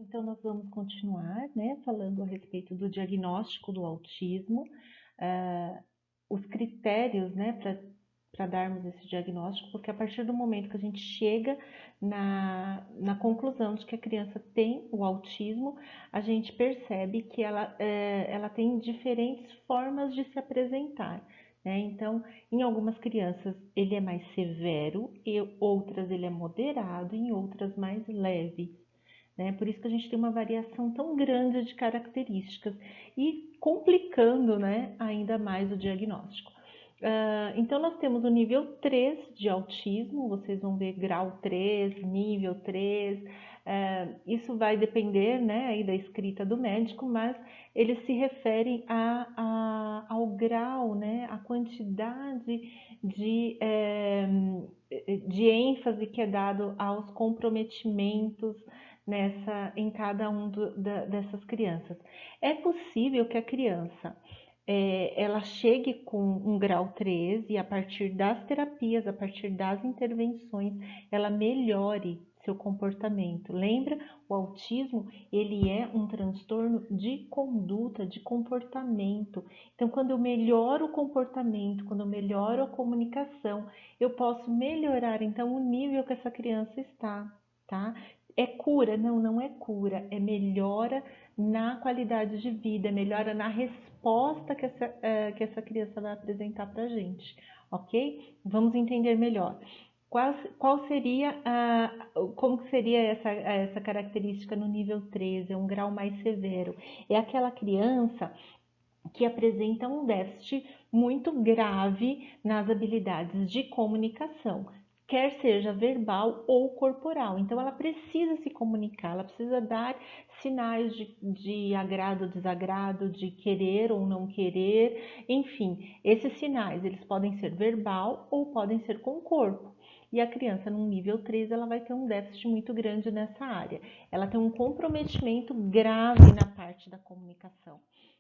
Então nós vamos continuar, né, falando a respeito do diagnóstico do autismo, os critérios, né, para darmos esse diagnóstico, porque a partir do momento que a gente chega na conclusão de que a criança tem o autismo, a gente percebe que ela tem diferentes formas de se apresentar, né? Então, em algumas crianças ele é mais severo, e outras ele é moderado, em outras mais leve, né? Por isso que a gente tem uma variação tão grande de características e complicando, né, ainda mais o diagnóstico. Então, nós temos o nível 3 de autismo, vocês vão ver grau 3, nível 3, isso vai depender, né, aí da escrita do médico, mas eles se referem ao grau, né, a quantidade de ênfase que é dado aos comprometimentos em cada dessas crianças. É possível que a criança ela chegue com um grau 3 e a partir das terapias, a partir das intervenções, ela melhore seu comportamento. Lembra? O autismo, ele é um transtorno de conduta, de comportamento. Então, quando eu melhoro o comportamento, quando eu melhoro a comunicação, eu posso melhorar, então, o nível que essa criança está, tá? É cura? Não, não é cura, é melhora na qualidade de vida, melhora na resposta que essa criança vai apresentar para a gente, ok? Vamos entender melhor. Qual seria como seria essa característica no nível 13, é um grau mais severo? É aquela criança que apresenta um déficit muito grave nas habilidades de comunicação, quer seja verbal ou corporal. Então, ela precisa se comunicar, ela precisa dar sinais de agrado ou desagrado, de querer ou não querer, enfim, esses sinais, eles podem ser verbal ou podem ser com o corpo. E a criança no nível 3, ela vai ter um déficit muito grande nessa área. Ela tem um comprometimento grave na parte da comunicação.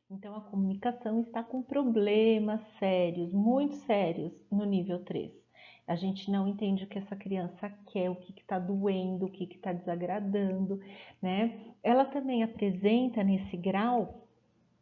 Então, a comunicação está com problemas sérios, muito sérios, no nível 3. A gente não entende o que essa criança quer, o que está doendo, o que está desagradando, né? Ela também apresenta nesse grau,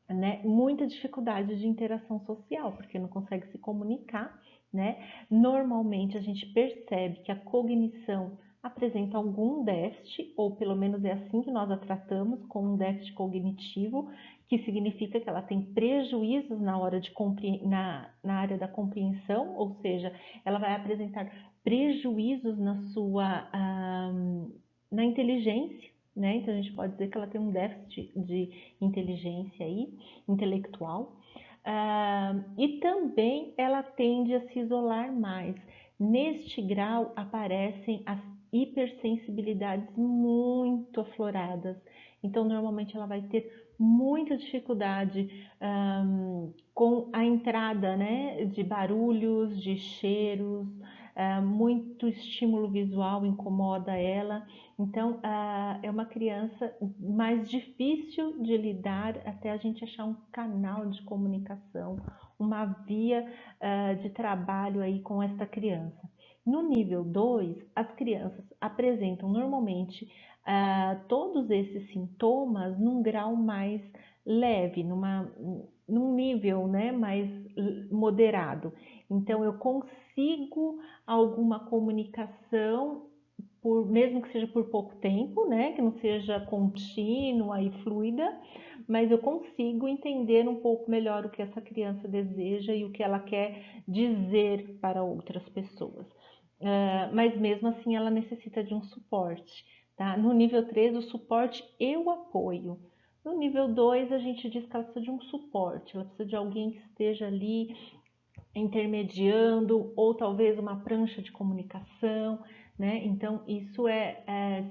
né, muita dificuldade de interação social, porque não consegue se comunicar, né? Normalmente a gente percebe que a cognição apresenta algum déficit, ou pelo menos é assim que nós a tratamos, como um déficit cognitivo, que significa que ela tem prejuízos na hora na área da compreensão, ou seja, ela vai apresentar prejuízos na inteligência, né? Então a gente pode dizer que ela tem um déficit de inteligência aí, intelectual. E também ela tende a se isolar mais. Neste grau aparecem as hipersensibilidades muito afloradas. Então, normalmente ela vai ter muita dificuldade com a entrada, né, de barulhos, de cheiros, muito estímulo visual incomoda ela. Então, é uma criança mais difícil de lidar até a gente achar um canal de comunicação, uma via de trabalho aí com esta criança. No nível 2, as crianças apresentam normalmente todos esses sintomas num grau mais leve, num nível, né, mais moderado. Então, eu consigo alguma comunicação, mesmo que seja por pouco tempo, né, que não seja contínua e fluida, mas eu consigo entender um pouco melhor o que essa criança deseja e o que ela quer dizer para outras pessoas. Mas mesmo assim ela necessita de um suporte, tá? No nível 3, o suporte e o apoio. No nível 2, a gente diz que ela precisa de um suporte, ela precisa de alguém que esteja ali intermediando, ou talvez uma prancha de comunicação, né? Então, isso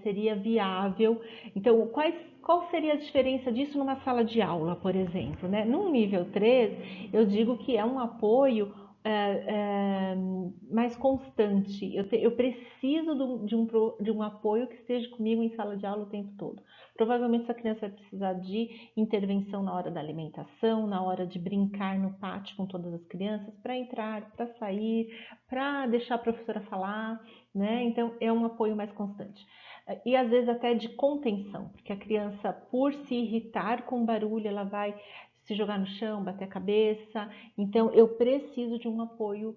seria viável. Então, qual seria a diferença disso numa sala de aula, por exemplo, né? No nível 3, eu digo que é um apoio mais constante. Eu preciso de um apoio que esteja comigo em sala de aula o tempo todo. Provavelmente essa criança vai precisar de intervenção na hora da alimentação, na hora de brincar no pátio com todas as crianças, para entrar, para sair, para deixar a professora falar, né? Então, é um apoio mais constante. e às vezes até de contenção, porque a criança, por se irritar com o barulho, ela vai se jogar no chão, bater a cabeça. Então, eu preciso de um apoio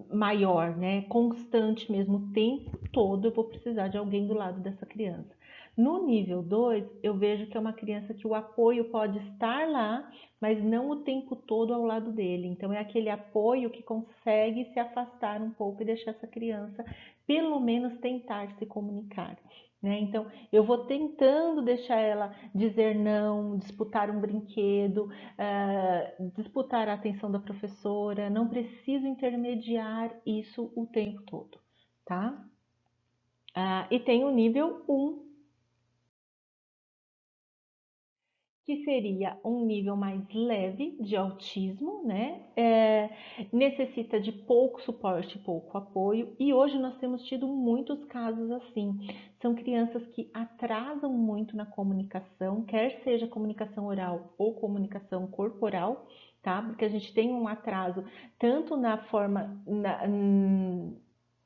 maior, né? Constante mesmo, o tempo todo eu vou precisar de alguém do lado dessa criança. No nível 2, eu vejo que é uma criança que o apoio pode estar lá, mas não o tempo todo ao lado dele. Então, é aquele apoio que consegue se afastar um pouco e deixar essa criança, pelo menos, tentar se comunicar. Né? Então, eu vou tentando deixar ela dizer não, disputar um brinquedo, disputar a atenção da professora, não preciso intermediar isso o tempo todo, tá? E tem o nível 1, que seria um nível mais leve de autismo, né? Necessita de pouco suporte, pouco apoio, e hoje nós temos tido muitos casos assim. São crianças que atrasam muito na comunicação, quer seja comunicação oral ou comunicação corporal, tá? Porque a gente tem um atraso tanto na forma,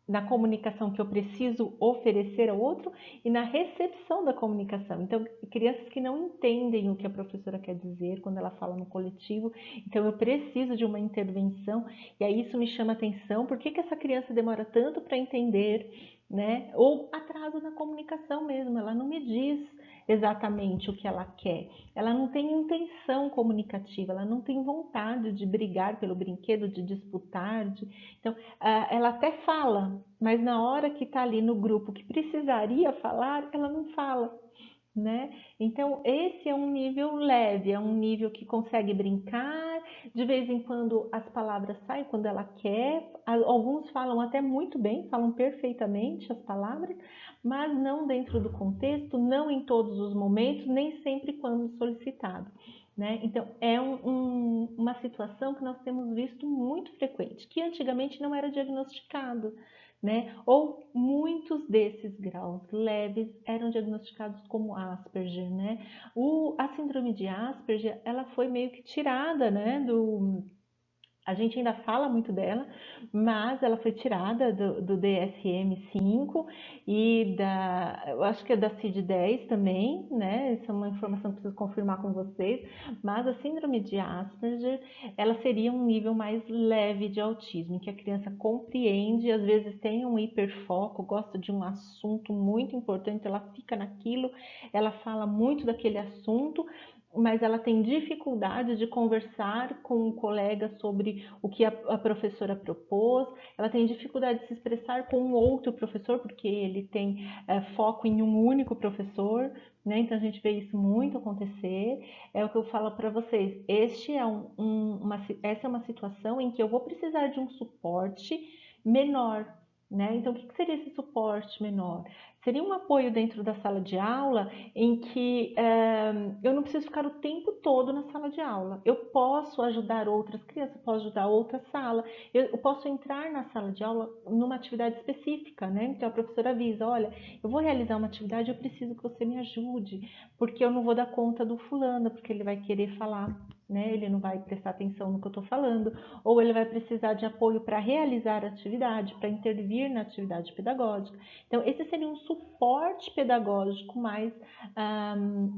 na comunicação que eu preciso oferecer ao outro e na recepção da comunicação. Então, crianças que não entendem o que a professora quer dizer quando ela fala no coletivo, então eu preciso de uma intervenção, e aí isso me chama atenção. Por que essa criança demora tanto para entender, né? Ou atraso na comunicação mesmo, ela não me diz exatamente o que ela quer, ela não tem intenção comunicativa, ela não tem vontade de brigar pelo brinquedo, de disputar, então ela até fala, mas na hora que está ali no grupo que precisaria falar, ela não fala, né? Então esse é um nível leve, é um nível que consegue brincar, de vez em quando as palavras saem quando ela quer, alguns falam até muito bem, falam perfeitamente as palavras, mas não dentro do contexto, não em todos os momentos, nem sempre quando solicitado. Né? Então, é uma situação que nós temos visto muito frequente, que antigamente não era diagnosticado, né? Ou muitos desses graus leves eram diagnosticados como Asperger, né? A síndrome de Asperger, ela foi meio que tirada, né, a gente ainda fala muito dela, mas ela foi tirada do DSM-5 e eu acho que é da CID-10 também, né? Isso é uma informação que preciso confirmar com vocês. Mas a síndrome de Asperger, ela seria um nível mais leve de autismo, em que a criança compreende, às vezes tem um hiperfoco, gosta de um assunto muito importante, ela fica naquilo, ela fala muito daquele assunto, mas ela tem dificuldade de conversar com um colega sobre o que a professora propôs, ela tem dificuldade de se expressar com um outro professor, porque ele tem foco em um único professor, né? Então a gente vê isso muito acontecer. É o que eu falo para vocês, essa é uma situação em que eu vou precisar de um suporte menor, né? Então o que seria esse suporte menor? Seria um apoio dentro da sala de aula em que eu não preciso ficar o tempo todo na sala de aula. Eu posso ajudar outras crianças, posso ajudar outra sala, eu posso entrar na sala de aula numa atividade específica, né? Então a professora avisa, olha, eu vou realizar uma atividade, eu preciso que você me ajude, porque eu não vou dar conta do fulano, porque ele vai querer falar, né? Ele não vai prestar atenção no que eu estou falando, ou ele vai precisar de apoio para realizar a atividade, para intervir na atividade pedagógica. Então, esse seria um suporte pedagógico mais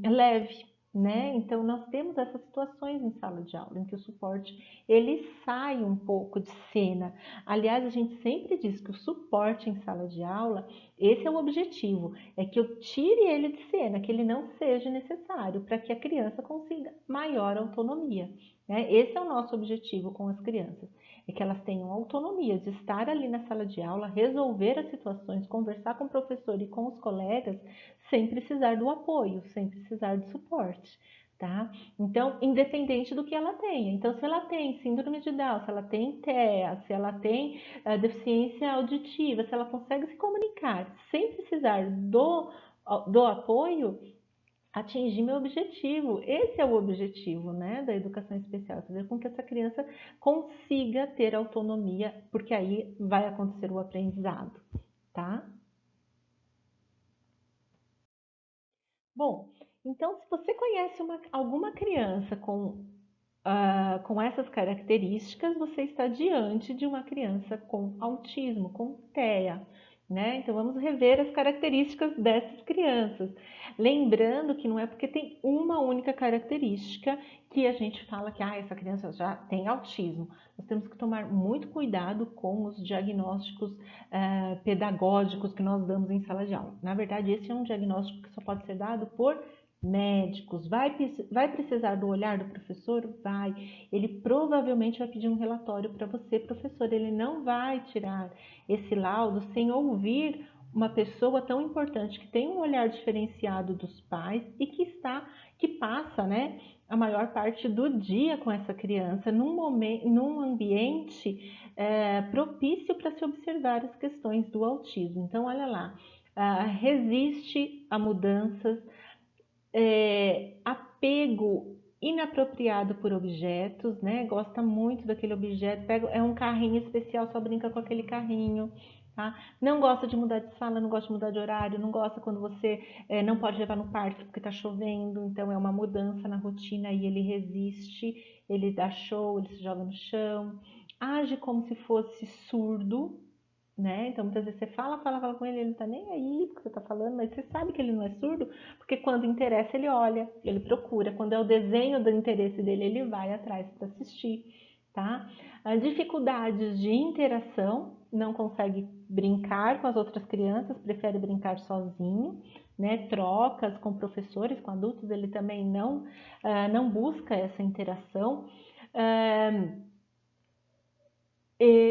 leve, né? Então, nós temos essas situações em sala de aula, em que o suporte, ele sai um pouco de cena. Aliás, a gente sempre diz que o suporte em sala de aula, esse é o objetivo, é que eu tire ele de cena, que ele não seja necessário, para que a criança consiga maior autonomia, né? Esse é o nosso objetivo com as crianças, é que elas tenham autonomia de estar ali na sala de aula, resolver as situações, conversar com o professor e com os colegas, sem precisar do apoio, sem precisar de suporte, tá? Então, independente do que ela tenha. Então, se ela tem síndrome de Down, se ela tem TEA, se ela tem deficiência auditiva, se ela consegue se comunicar sem precisar do apoio, atingir meu objetivo. Esse é o objetivo, né, da educação especial, fazer com que essa criança consiga ter autonomia, porque aí vai acontecer o aprendizado, tá? Bom, então se você conhece alguma criança com essas características, você está diante de uma criança com autismo, com TEA, né? Então vamos rever as características dessas crianças. Lembrando que não é porque tem uma única característica que a gente fala que essa criança já tem autismo. Nós temos que tomar muito cuidado com os diagnósticos pedagógicos que nós damos em sala de aula. Na verdade, esse é um diagnóstico que só pode ser dado por médicos. Vai precisar do olhar do professor? Vai. Ele provavelmente vai pedir um relatório para você, professor. Ele não vai tirar esse laudo sem ouvir uma pessoa tão importante que tem um olhar diferenciado dos pais e que passa, né, a maior parte do dia com essa criança num ambiente propício para se observar as questões do autismo. Então, olha lá, resiste a mudanças, apego inapropriado por objetos, né? Gosta muito daquele objeto, é um carrinho especial, só brinca com aquele carrinho, tá? Não gosta de mudar de sala, não gosta de mudar de horário, não gosta quando você não pode levar no parque porque tá chovendo, então é uma mudança na rotina e ele resiste, ele dá show, ele se joga no chão, age como se fosse surdo, né? Então muitas vezes você fala com ele, ele não tá nem aí porque você tá falando, mas você sabe que ele não é surdo, porque quando interessa ele olha, ele procura, quando é o desenho do interesse dele, ele vai atrás para assistir, tá? As dificuldades de interação, não consegue brincar com as outras crianças, prefere brincar sozinho, né? Trocas com professores, com adultos, ele também não busca essa interação.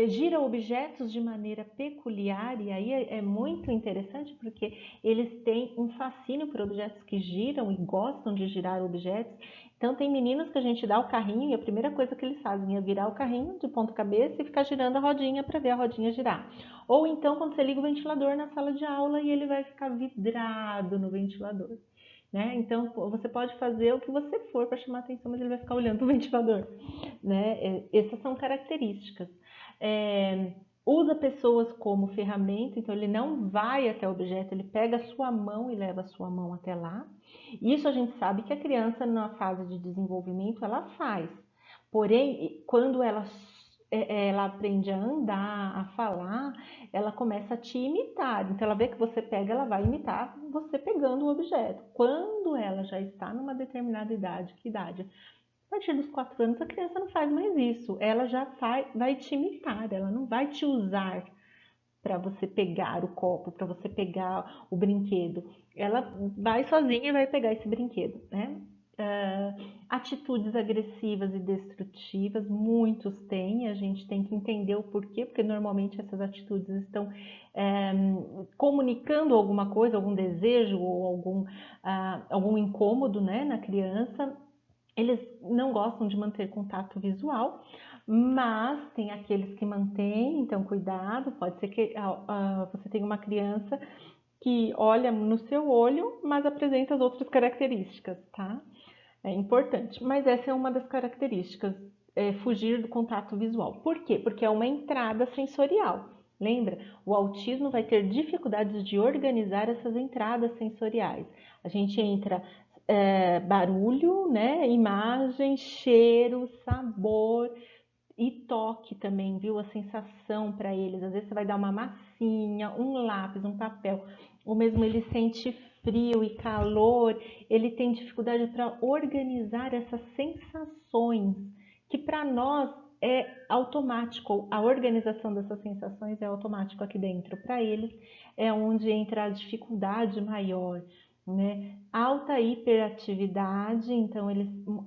Gira objetos de maneira peculiar, e aí é muito interessante porque eles têm um fascínio por objetos que giram e gostam de girar objetos. Então tem meninos que a gente dá o carrinho e a primeira coisa que eles fazem é virar o carrinho de ponta cabeça e ficar girando a rodinha para ver a rodinha girar. Ou então quando você liga o ventilador na sala de aula e ele vai ficar vidrado no ventilador. Né? Então você pode fazer o que você for para chamar atenção, mas ele vai ficar olhando para o ventilador. Né? Essas são características. Usa pessoas como ferramenta, então ele não vai até o objeto, ele pega a sua mão e leva a sua mão até lá. Isso a gente sabe que a criança na fase de desenvolvimento ela faz. Porém, quando ela aprende a andar, a falar, ela começa a te imitar. Então ela vê que você pega, ela vai imitar você pegando o objeto. Quando ela já está numa determinada idade, que idade? A partir dos 4 anos a criança não faz mais isso, ela já vai te imitar, ela não vai te usar para você pegar o copo, para você pegar o brinquedo. Ela vai sozinha e vai pegar esse brinquedo, né? Atitudes agressivas e destrutivas, muitos têm, a gente tem que entender o porquê, porque normalmente essas atitudes estão comunicando alguma coisa, algum desejo ou algum incômodo, né, na criança. Eles não gostam de manter contato visual, mas tem aqueles que mantêm, então cuidado, pode ser que você tenha uma criança que olha no seu olho, mas apresenta as outras características, tá? É importante, mas essa é uma das características, fugir do contato visual. Por quê? Porque é uma entrada sensorial. Lembra? O autismo vai ter dificuldades de organizar essas entradas sensoriais. A gente entra barulho, né? Imagem, cheiro, sabor e toque também, viu? A sensação para eles. Às vezes você vai dar uma massinha, um lápis, um papel, ou mesmo ele sente frio e calor, ele tem dificuldade para organizar essas sensações, que para nós é automático, a organização dessas sensações é automático aqui dentro. Para eles é onde entra a dificuldade maior, né? Alta hiperatividade, então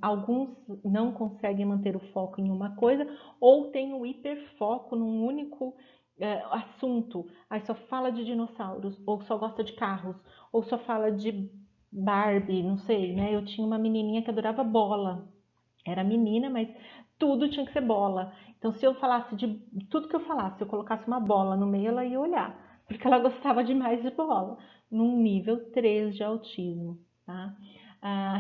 alguns não conseguem manter o foco em uma coisa ou tem o hiperfoco num único assunto. Aí só fala de dinossauros, ou só gosta de carros, ou só fala de Barbie, não sei, né? Eu tinha uma menininha que adorava bola. Era menina, mas tudo tinha que ser bola. Então, se eu falasse de tudo que eu falasse, se eu colocasse uma bola no meio, ela ia olhar, porque ela gostava demais de bola, num nível 3 de autismo, tá?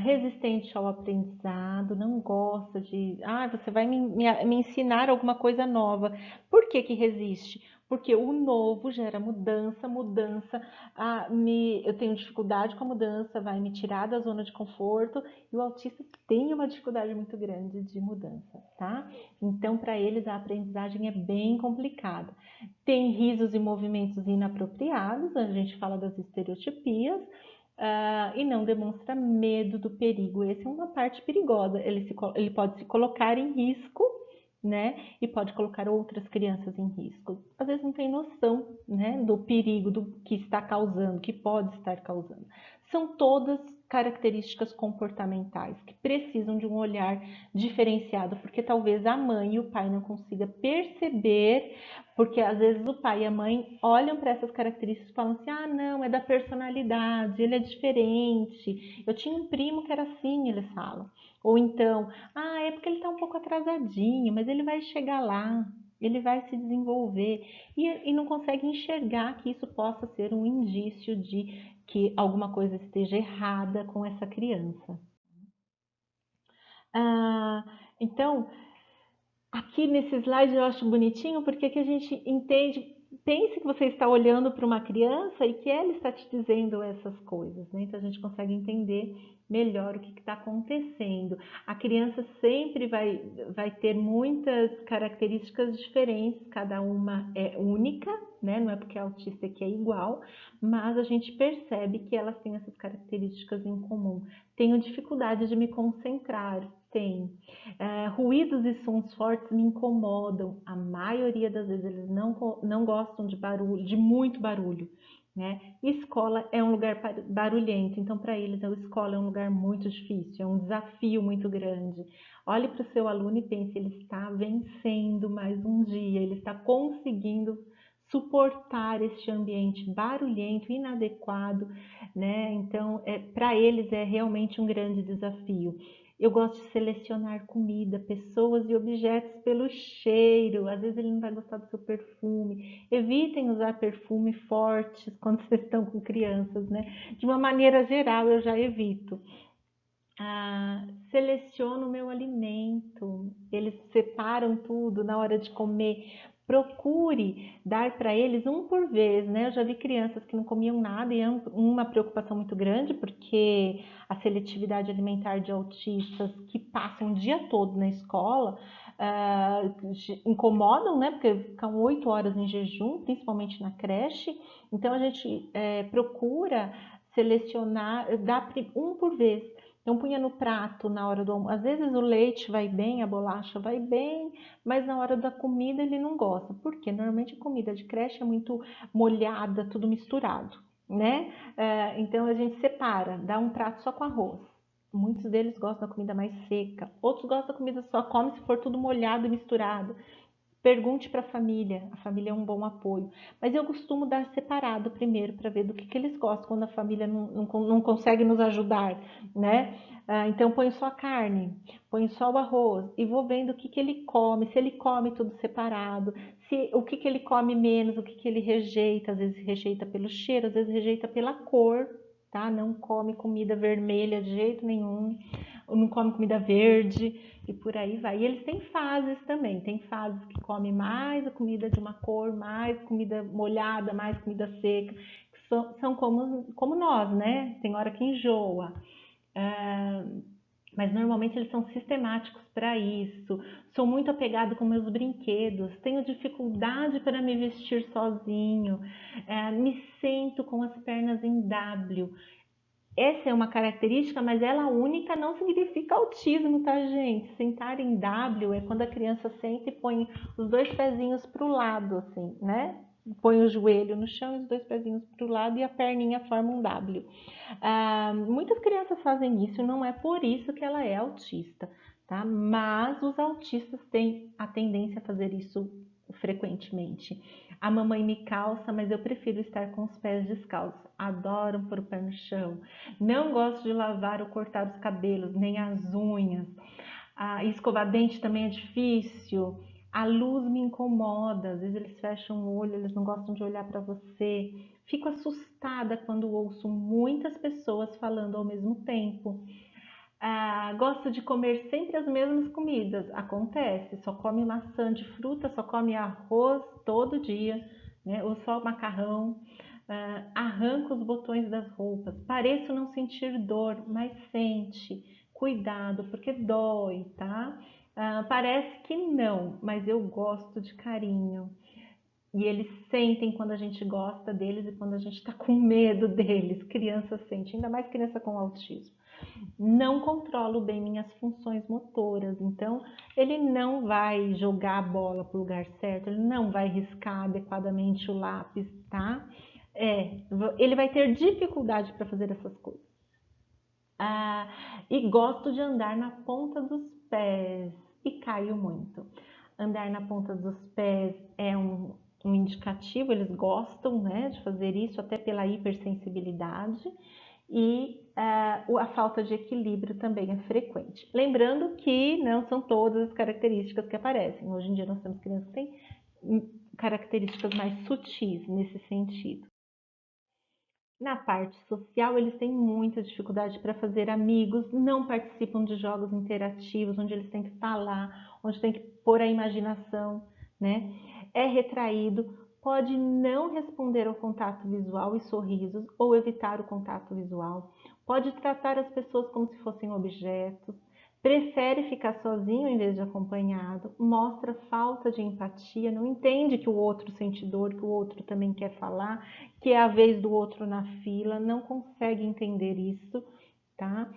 resistente ao aprendizado, não gosta de, você vai me ensinar alguma coisa nova. Por que que resiste? Porque o novo gera mudança, eu tenho dificuldade com a mudança, vai me tirar da zona de conforto, e o autista tem uma dificuldade muito grande de mudança, tá? Então, para eles, a aprendizagem é bem complicada. Tem risos e movimentos inapropriados, a gente fala das estereotipias, e não demonstra medo do perigo. Essa é uma parte perigosa. Ele pode se colocar em risco, né? E pode colocar outras crianças em risco. Às vezes não tem noção, né, do perigo, do que está causando, que pode estar causando. São todas características comportamentais que precisam de um olhar diferenciado, porque talvez a mãe e o pai não consigam perceber, porque às vezes o pai e a mãe olham para essas características e falam assim: não, é da personalidade, ele é diferente. Eu tinha um primo que era assim, eles falam. Ou então, é porque ele está um pouco atrasadinho, mas ele vai chegar lá, ele vai se desenvolver. E não consegue enxergar que isso possa ser um indício de que alguma coisa esteja errada com essa criança. Ah, então, aqui nesse slide eu acho bonitinho, porque aqui a gente entende, pense que você está olhando para uma criança e que ela está te dizendo essas coisas, né? Então a gente consegue entender melhor o que está acontecendo. A criança sempre vai ter muitas características diferentes, cada uma é única, né? Não é porque é autista que é igual, mas a gente percebe que elas têm essas características em comum. Tenho dificuldade de me concentrar, tem. Ruídos e sons fortes me incomodam. A maioria das vezes eles não gostam de barulho, de muito barulho, né? Escola é um lugar barulhento, então para eles a escola é um lugar muito difícil, é um desafio muito grande. Olhe para o seu aluno e pense: ele está vencendo mais um dia, ele está conseguindo suportar este ambiente barulhento, inadequado, né? Então, para eles é realmente um grande desafio. Eu gosto de selecionar comida, pessoas e objetos pelo cheiro. Às vezes ele não vai gostar do seu perfume. Evitem usar perfume fortes quando vocês estão com crianças, né? De uma maneira geral, eu já evito. Seleciono o meu alimento. Eles separam tudo na hora de comer. Procure dar para eles um por vez, né? Eu já vi crianças que não comiam nada e é uma preocupação muito grande, porque a seletividade alimentar de autistas que passam o dia todo na escola incomodam, né? Porque ficam 8 horas em jejum, principalmente na creche. Então a gente procura selecionar, dar um por vez. Então punha no prato na hora do almoço. Às vezes o leite vai bem, a bolacha vai bem, mas na hora da comida ele não gosta. Por quê? Normalmente a comida de creche é muito molhada, tudo misturado, né? Então a gente separa, dá um prato só com arroz. Muitos deles gostam da comida mais seca, outros gostam da comida só, come se for tudo molhado e misturado. Pergunte para a família é um bom apoio. Mas eu costumo dar separado primeiro para ver do que eles gostam quando a família não consegue nos ajudar, né? Então põe só a carne, põe só o arroz e vou vendo o que ele come, se ele come tudo separado, se o que ele come menos, o que ele rejeita, às vezes rejeita pelo cheiro, às vezes rejeita pela cor, tá? Não come comida vermelha de jeito nenhum, ou não come comida verde e por aí vai. E eles têm fases também, tem fases que come mais a comida de uma cor, mais comida molhada, mais comida seca, que são como nós, né? Tem hora que enjoa. Mas normalmente eles são sistemáticos para isso. Sou muito apegado com meus brinquedos, tenho dificuldade para me vestir sozinho, me sento com as pernas em W. Essa é uma característica, mas ela única não significa autismo, tá, gente? Sentar em W é quando a criança senta e põe os dois pezinhos para o lado, assim, né? Põe o joelho no chão e os dois pezinhos para o lado e a perninha forma um W. Muitas crianças fazem isso, não é por isso que ela é autista, tá? Mas os autistas têm a tendência a fazer isso frequentemente. A mamãe me calça, mas eu prefiro estar com os pés descalços. Adoro pôr o pé no chão. Não gosto de lavar ou cortar os cabelos, nem as unhas. Escovar dente também é difícil. A luz me incomoda. Às vezes eles fecham o olho, eles não gostam de olhar para você. Fico assustada quando ouço muitas pessoas falando ao mesmo tempo. Gosto de comer sempre as mesmas comidas. Acontece, só come maçã de fruta, só come arroz todo dia, né? Ou só macarrão. Arranco os botões das roupas. Pareço não sentir dor, mas sente. Cuidado, porque dói, tá? Parece que não, mas eu gosto de carinho. E eles sentem quando a gente gosta deles e quando a gente está com medo deles. Criança sente, ainda mais criança com autismo. Não controlo bem minhas funções motoras, então ele não vai jogar a bola para o lugar certo, ele não vai riscar adequadamente o lápis, tá? Ele vai ter dificuldade para fazer essas coisas. E gosto de andar na ponta dos pés e caio muito. Andar na ponta dos pés é um indicativo, eles gostam, né, de fazer isso até pela hipersensibilidade e a falta de equilíbrio também é frequente. Lembrando que não são todas as características que aparecem. Hoje em dia nós temos crianças que têm características mais sutis nesse sentido. Na parte social, eles têm muita dificuldade para fazer amigos, não participam de jogos interativos, onde eles têm que falar, onde tem que pôr a imaginação, né? É retraído, pode não responder ao contato visual e sorrisos, ou evitar o contato visual, pode tratar as pessoas como se fossem objetos, prefere ficar sozinho em vez de acompanhado, mostra falta de empatia, não entende que o outro sente dor, que o outro também quer falar, que é a vez do outro na fila, não consegue entender isso, tá?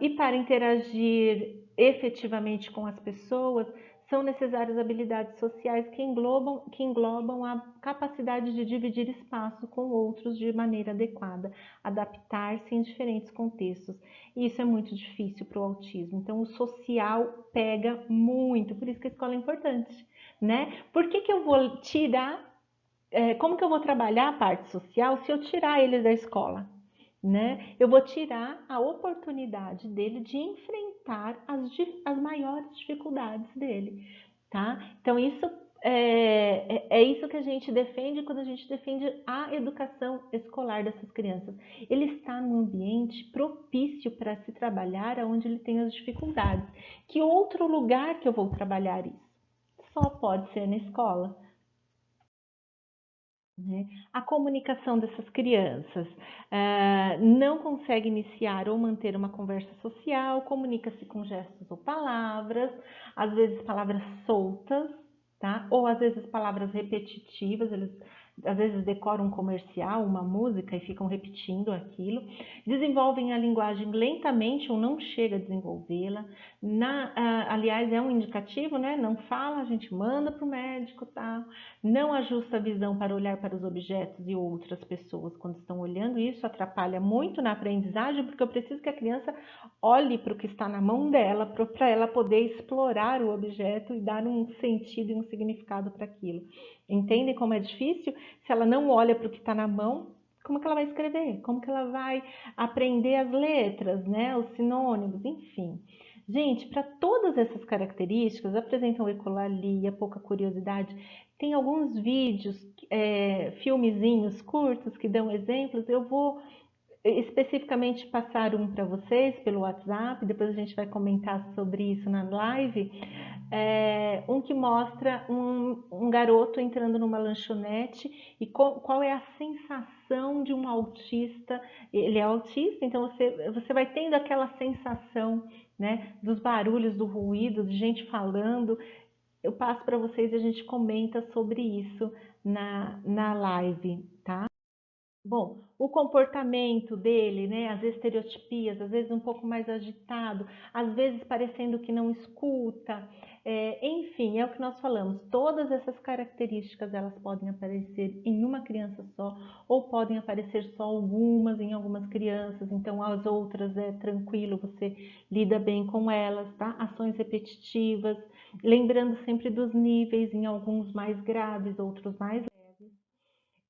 E para interagir efetivamente com as pessoas, são necessárias habilidades sociais que englobam a capacidade de dividir espaço com outros de maneira adequada, adaptar-se em diferentes contextos. E isso é muito difícil para o autismo. Então, o social pega muito, por isso que a escola é importante, né? Por que eu vou tirar como que eu vou trabalhar a parte social se eu tirar eles da escola? Né? Eu vou tirar a oportunidade dele de enfrentar as maiores dificuldades dele, tá? Então isso é isso que a gente defende quando a gente defende a educação escolar dessas crianças. Ele está num ambiente propício para se trabalhar onde ele tem as dificuldades. Que outro lugar que eu vou trabalhar isso? Só pode ser na escola. Né? A comunicação dessas crianças não consegue iniciar ou manter uma conversa social, comunica-se com gestos ou palavras, às vezes palavras soltas, tá? Ou às vezes palavras repetitivas, eles às vezes decoram um comercial, uma música e ficam repetindo aquilo, desenvolvem a linguagem lentamente ou não chega a desenvolvê-la, aliás é um indicativo, né? Não fala, a gente manda para o médico, tá? Não ajusta a visão para olhar para os objetos e outras pessoas quando estão olhando. Isso atrapalha muito na aprendizagem, porque eu preciso que a criança olhe para o que está na mão dela, para ela poder explorar o objeto e dar um sentido e um significado para aquilo. Entendem como é difícil? Se ela não olha para o que está na mão, como que ela vai escrever? Como que ela vai aprender as letras, né? Os sinônimos, enfim. Gente, para todas essas características, apresentam ecolalia, pouca curiosidade, tem alguns vídeos, filmezinhos curtos que dão exemplos. Eu vou especificamente passar um para vocês pelo WhatsApp, depois a gente vai comentar sobre isso na live. Um que mostra um garoto entrando numa lanchonete e qual é a sensação de um autista. Ele é autista, então você vai tendo aquela sensação, né, dos barulhos, do ruído, de gente falando. Eu passo para vocês e a gente comenta sobre isso na live, tá? Bom, o comportamento dele, né, as estereotipias, às vezes um pouco mais agitado, às vezes parecendo que não escuta, enfim, é o que nós falamos. Todas essas características elas podem aparecer em uma criança só, ou podem aparecer só algumas em algumas crianças. Então, as outras é tranquilo, você lida bem com elas, tá? Ações repetitivas, lembrando sempre dos níveis, em alguns mais graves, outros mais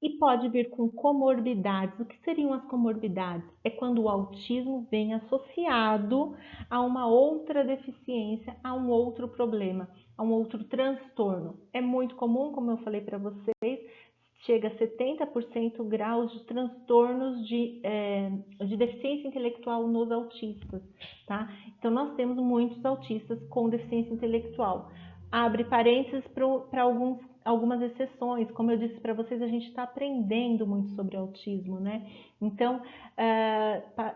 e pode vir com comorbidades. O que seriam as comorbidades? É quando o autismo vem associado a uma outra deficiência, a um outro problema, a um outro transtorno. É muito comum, como eu falei para vocês, chega a 70% graus de transtornos de deficiência intelectual nos autistas, tá? Então, nós temos muitos autistas com deficiência intelectual. Abre parênteses para algumas exceções. Como eu disse para vocês, a gente está aprendendo muito sobre autismo, né? Então,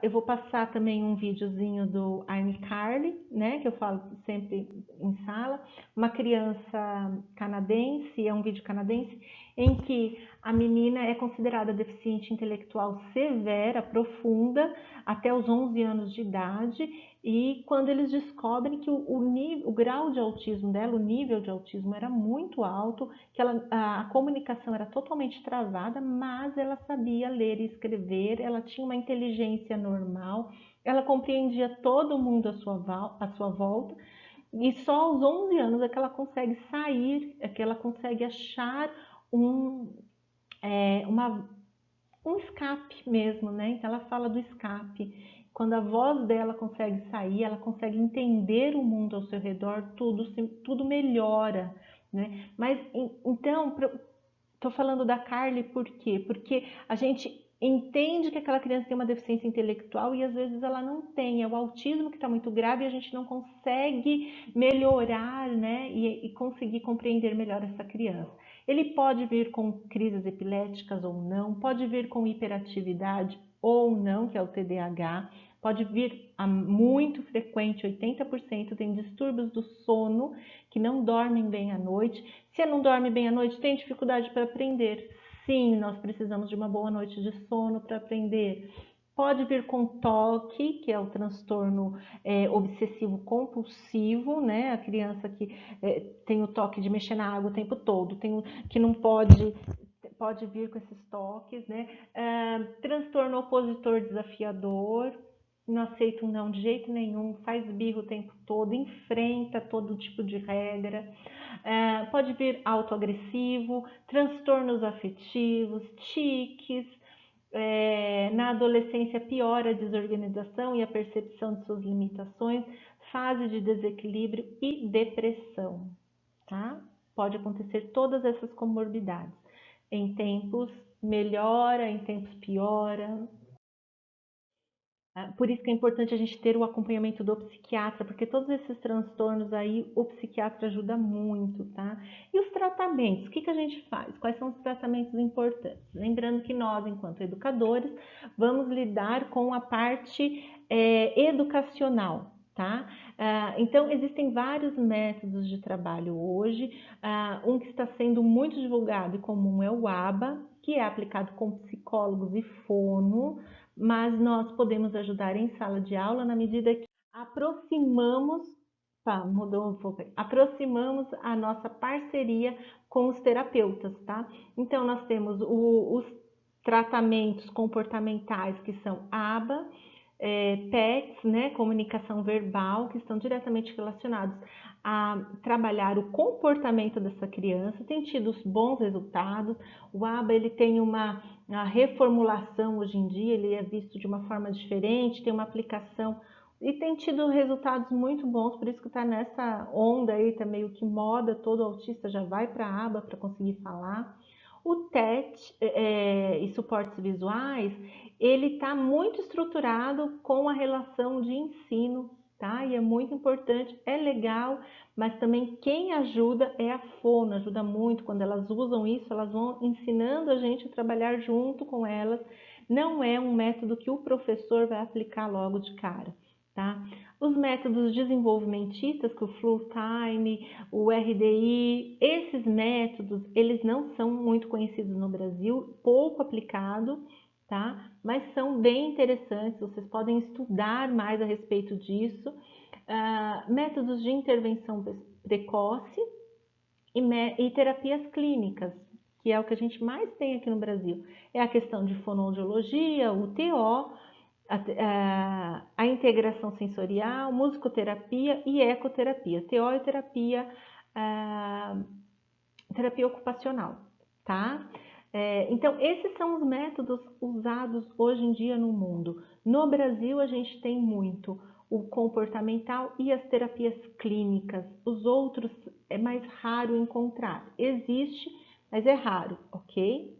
eu vou passar também um videozinho do iCarly, né? Que eu falo sempre em sala. Uma criança canadense, é um vídeo canadense, em que a menina é considerada deficiente intelectual severa, profunda, até os 11 anos de idade, e quando eles descobrem que o grau de autismo dela, o nível de autismo era muito alto, que a comunicação era totalmente travada, mas ela sabia ler e escrever, ela tinha uma inteligência normal, ela compreendia todo mundo à sua volta, e só aos 11 anos é que ela consegue sair, é que ela consegue achar um, um escape mesmo, né? Então ela fala do escape. Quando a voz dela consegue sair, ela consegue entender o mundo ao seu redor, tudo melhora, né? Mas então, estou falando da Carly por quê? Porque a gente entende que aquela criança tem uma deficiência intelectual e às vezes ela não tem, é o autismo que está muito grave e a gente não consegue melhorar, né? E conseguir compreender melhor essa criança. Ele pode vir com crises epiléticas ou não, pode vir com hiperatividade ou não, que é o TDAH, pode vir muito frequente, 80% tem distúrbios do sono, que não dormem bem à noite. Se não dorme bem à noite, tem dificuldade para aprender. Sim, nós precisamos de uma boa noite de sono para aprender. Pode vir com TOC, que é o transtorno obsessivo compulsivo, né? A criança que tem o toque de mexer na água o tempo todo, que não pode vir com esses toques, né? Transtorno opositor desafiador, não aceita um não de jeito nenhum, faz birro o tempo todo, enfrenta todo tipo de regra. Pode vir autoagressivo, transtornos afetivos, tiques. Na adolescência piora a desorganização e a percepção de suas limitações, fase de desequilíbrio e depressão, tá? Pode acontecer todas essas comorbidades. Em tempos melhora, em tempos piora. Por isso que é importante a gente ter o acompanhamento do psiquiatra, porque todos esses transtornos aí o psiquiatra ajuda muito, tá? E os tratamentos, o que a gente faz? Quais são os tratamentos importantes? Lembrando que nós, enquanto educadores, vamos lidar com a parte educacional, tá? Então, existem vários métodos de trabalho hoje. Um que está sendo muito divulgado e comum é o ABA, que é aplicado com psicólogos e fono, mas nós podemos ajudar em sala de aula na medida que aproximamos a nossa parceria com os terapeutas, tá? Então, nós temos os tratamentos comportamentais, que são ABA, PETs, né, comunicação verbal, que estão diretamente relacionados a trabalhar o comportamento dessa criança, tem tido bons resultados. O ABA ele tem uma reformulação hoje em dia, ele é visto de uma forma diferente, tem uma aplicação e tem tido resultados muito bons, por isso que está nessa onda aí, tá meio que moda, todo autista já vai para a ABA para conseguir falar. O TET e suportes visuais, ele está muito estruturado com a relação de ensino, tá? E é muito importante, é legal, mas também quem ajuda é a fono, ajuda muito. Quando elas usam isso, elas vão ensinando a gente a trabalhar junto com elas. Não é um método que o professor vai aplicar logo de cara, tá? Os métodos desenvolvimentistas, que o Full Time, o RDI, esses métodos, eles não são muito conhecidos no Brasil, pouco aplicado, tá? Mas são bem interessantes, vocês podem estudar mais a respeito disso. Métodos de intervenção precoce e terapias clínicas, que é o que a gente mais tem aqui no Brasil. É a questão de fonoaudiologia, o TO, a integração sensorial, musicoterapia e ecoterapia. TO é terapia ocupacional, tá? Então, esses são os métodos usados hoje em dia no mundo. No Brasil, a gente tem muito o comportamental e as terapias clínicas. Os outros é mais raro encontrar. Existe, mas é raro, ok?